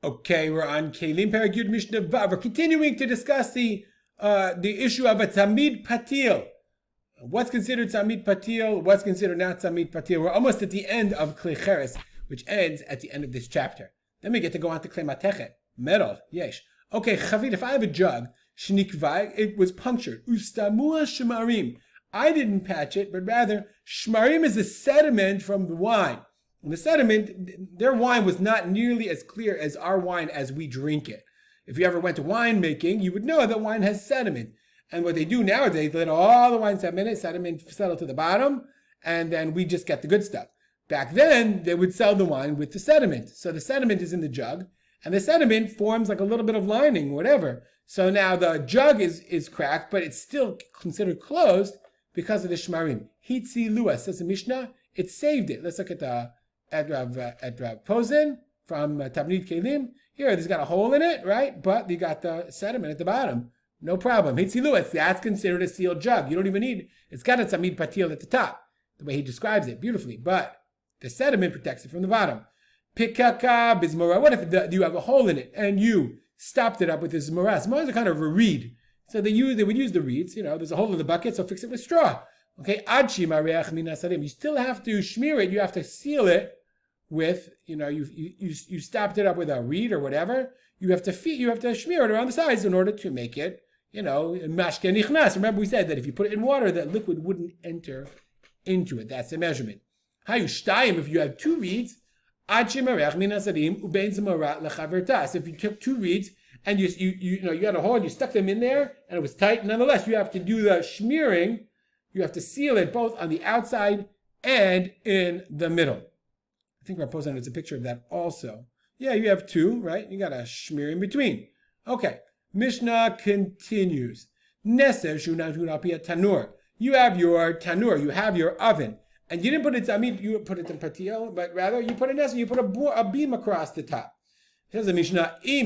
Okay, we're on Keilim Perek Yud Mishnah Vav. We're continuing to discuss the issue of a Tamid Patil. What's considered Tamid Patil? What's considered not Tamid Patil? We're almost at the end of Klei Cheres, which ends at the end of this chapter. Then we get to go on to Klei Matechet. Metal, yesh. Okay, Chavit, if I have a jug, Shnikvai, it was punctured. Ustamua Shemarim. I didn't patch it, but rather, Shmarim is the sediment from the wine. And the sediment, their wine was not nearly as clear as our wine as we drink it. If you ever went to winemaking, you would know that wine has sediment. And what they do nowadays, they let all the wine sediment settle to the bottom, and then we just get the good stuff. Back then, they would sell the wine with the sediment. So the sediment is in the jug, and the sediment forms like a little bit of lining, whatever. So now the jug is cracked, but it's still considered closed because of the shmarim. Hitzi lua, says the Mishnah, it saved it. Let's look at Rav Posen from Tabnid Keilim. Here, there's got a hole in it, right? But you got the sediment at the bottom. No problem. Hitziluas, that's considered a sealed jug. You don't even need, it's got a Tamid Patil at the top, the way he describes it beautifully. But the sediment protects it from the bottom. Pikaka bizmora. What if you have a hole in it and you stopped it up with this zmora? Zmora is a kind of a reed. So they would use the reeds. You know, there's a hole in the bucket, so fix it with straw. Okay, adshi mareach minasadim. You still have to smear it. You have to seal it with, you stopped it up with a reed or whatever. You have to smear it around the sides in order to make it, mashke nichnas. Remember we said that if you put it in water, that liquid wouldn't enter into it. That's the measurement. Hayu shtayim, if you have two reeds, adshi mareach minasadim ubein zemarat lechavertas. If you took two reeds and you had a hole, you stuck them in there and it was tight. Nonetheless, you have to do the smearing. You have to seal it both on the outside and in the middle. I think Rav Posen has a picture of that also. Yeah, you have two, right? You got a smear in between. Okay, Mishnah continues. Neser shunatun tanur. You have your tanur, you have your oven, and you didn't put it. You put it in patil, but rather you put a neser. You put a beam across the top. Says the Mishnah, if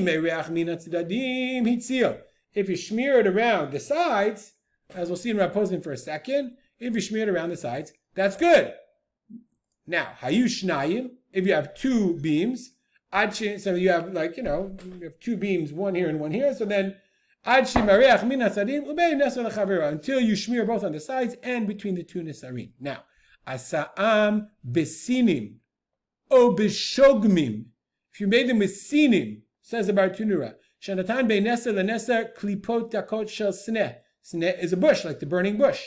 you smear it around the sides, as we'll see in Rav Posen for a second, if you smear it around the sides, that's good. Now, hayu shnayim, if you have two beams, so you have you have two beams, one here and one here, so then until you smear both on the sides and between the two nesarim. Now, asa'am besinim, o bishogmim, if you made them with sinim, says the Bar Tunura, shanatan be'neser leneser klipot dakot shel sneh. Sneh is a bush, like the burning bush.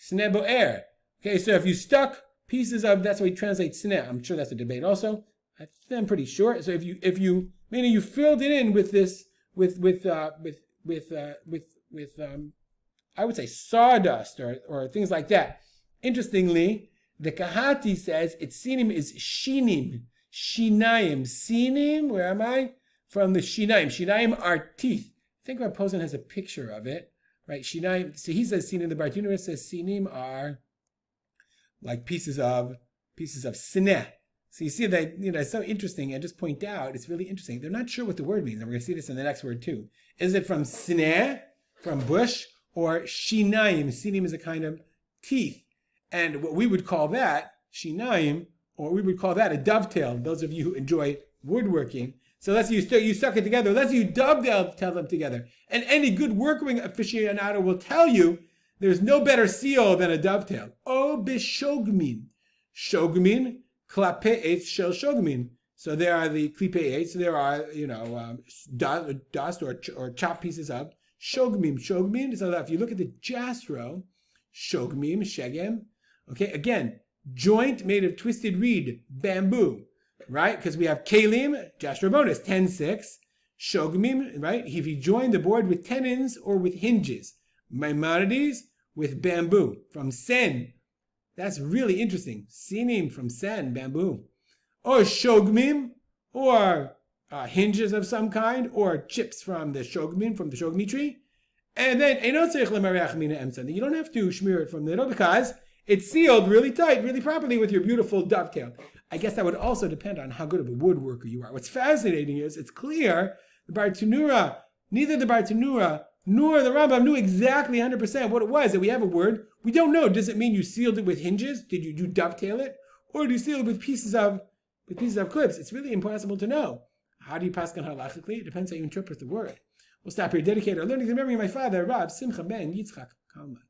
Sneh bo'er. Okay, so if you stuck pieces of, that's what we translate sneh. I'm sure that's a debate also. I'm pretty sure. So if you meaning you filled it in with this, with I would say sawdust or things like that. Interestingly, the Kahati says its sinim is shinim, shinayim, sinim. Where am I? From the shinayim. Shinayim are teeth. I think Rav Posen has a picture of it, right? Shinayim. So he says sinim. The Bar Tunura says sinim are like pieces of sineh. So you see that, it's so interesting. I just point out, it's really interesting. They're not sure what the word means, and we're going to see this in the next word too. Is it from sineh, from bush, or shinayim? Sinim is a kind of teeth. And what we would call that, shinayim, or we would call that a dovetail, those of you who enjoy woodworking. So let's say you stuck it together, let's say you dovetail them together. And any good working aficionado will tell you there's no better seal than a dovetail. O bishogmin. Shogmin, klape eitz shel shogmin. So there are the klipe eitz, so there are, dust or chopped pieces of shogmim. Shogmin, so that if you look at the jasro, shogmim, shegem, okay, again, joint made of twisted reed, bamboo, right? Because we have Keilim, jasro bonus, 10-6, shogmim, right? If you join the board with tenons or with hinges, Maimonides with bamboo from sen. That's really interesting. Sinim from sen, bamboo. Or shogmim, or hinges of some kind, or chips from the shogmi tree. And then, you don't have to smear it from the middle because it's sealed really tight, really properly with your beautiful dovetail. I guess that would also depend on how good of a woodworker you are. What's fascinating is, it's clear, neither the Bar Tanura nor the Rambam knew exactly 100% what it was. That we have a word, we don't know. Does it mean you sealed it with hinges? Did you dovetail it? Or do you seal it with pieces of clips? It's really impossible to know. How do you pass on halachically? It depends how you interpret the word. We'll stop here. Dedicate our learning to the memory of my father, Rav Simcha ben Yitzchak Kalman.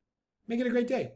Make it a great day.